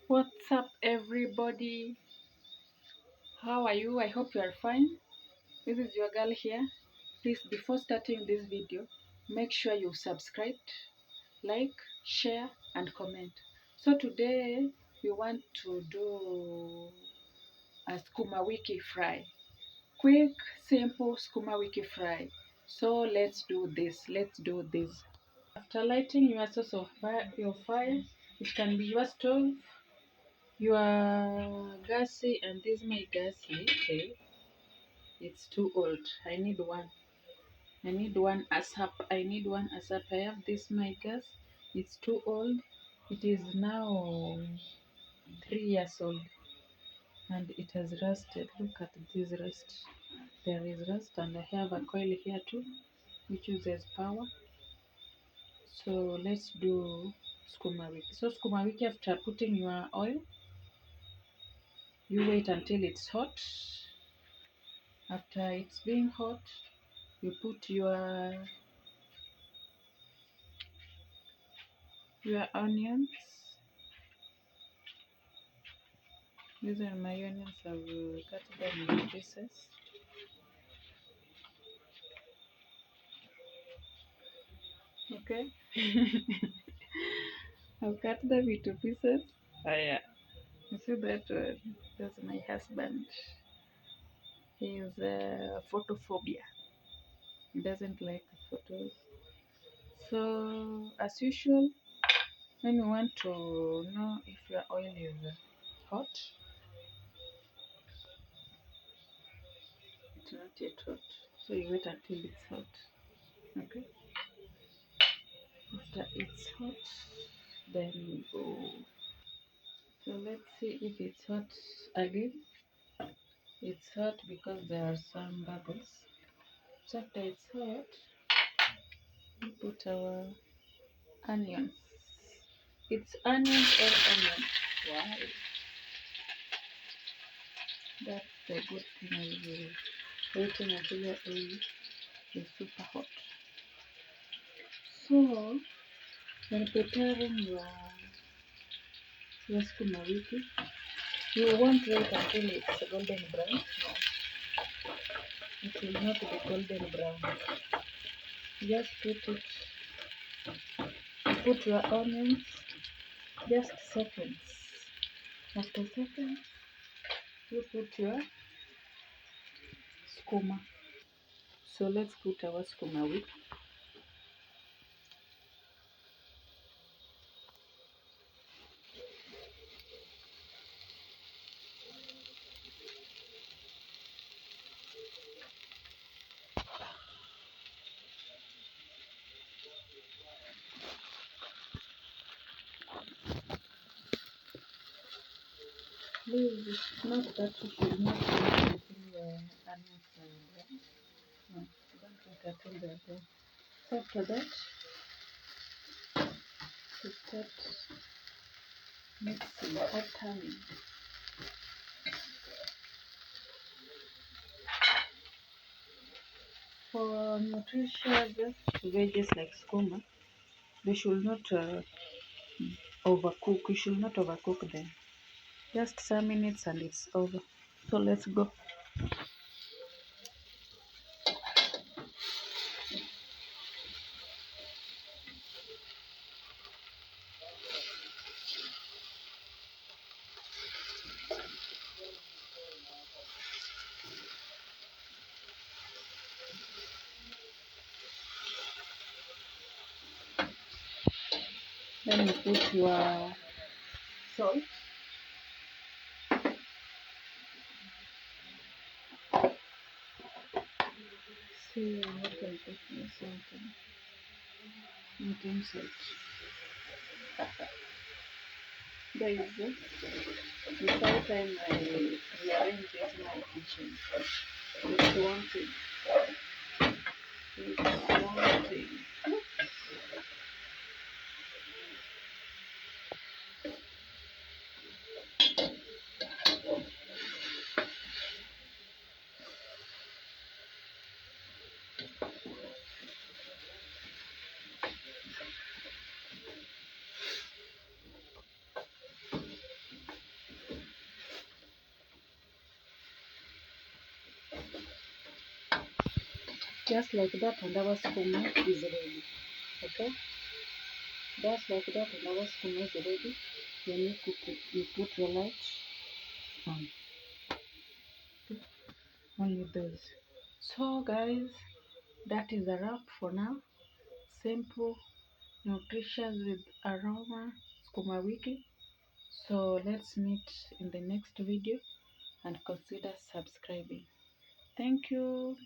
What's up, everybody? How are you? I hope you are fine. This is your girl here. Please, before starting this video, make sure you subscribe, like, share, and comment. So today we want to do a skuma wiki fry. Quick, simple skuma wiki fry. So let's do this. Let's do this. After lighting your source of fire, it can be your stove, your gassy, and this my gassy. Okay, it's too old. I need one. I need one ASAP. I need one ASAP. I have this my gas. It's too old. It is now 3 years old and it has rusted. Look at this rust. There is rust, and I have a coil here too, which uses power. So let's do skuma wiki. So skuma wiki, after putting your oil, you wait until it's hot. After it's being hot, you put your onions. These are my onions. I will cut them into pieces. Okay. I'll cut them into pieces. Oh yeah. You see that one? That's my husband. He is photophobia. He doesn't like photos. So as usual, when you want to know if your oil is hot, it's not yet hot. So you wait until it's hot. Okay. After it's hot, then we go. So let's see if it's hot again. It's hot because there are some bubbles. So after it's hot, we put our onions. It's onions or onion. Why? That's the good thing of waiting until your oil is super hot. So when preparing your skuma wiki, you won't wait until it's golden brown. No, it will not be golden brown. Just put your onions, just seconds. After seconds, you put your skuma. So let's put our skuma wiki. Please, not that you should not wait until the onions are brown. No, don't wait until they're brown. So after that, you start mixing or turning. For nutritious veggies like skuma, they should not overcook. You should not overcook them. Just some minutes and it's over. So let's go. Then you put your salt. See what I put my salt in. Not salt. Guys, before time I rearrange my kitchen. It's wanting. It's wanting. Just like that, and our skuma is ready. Okay, just like that, and our skuma is ready. When you cook it, you put your light on. Only those. So guys, that is a wrap for now. Simple, nutritious with aroma skuma wiki. So let's meet in the next video and consider subscribing. Thank you.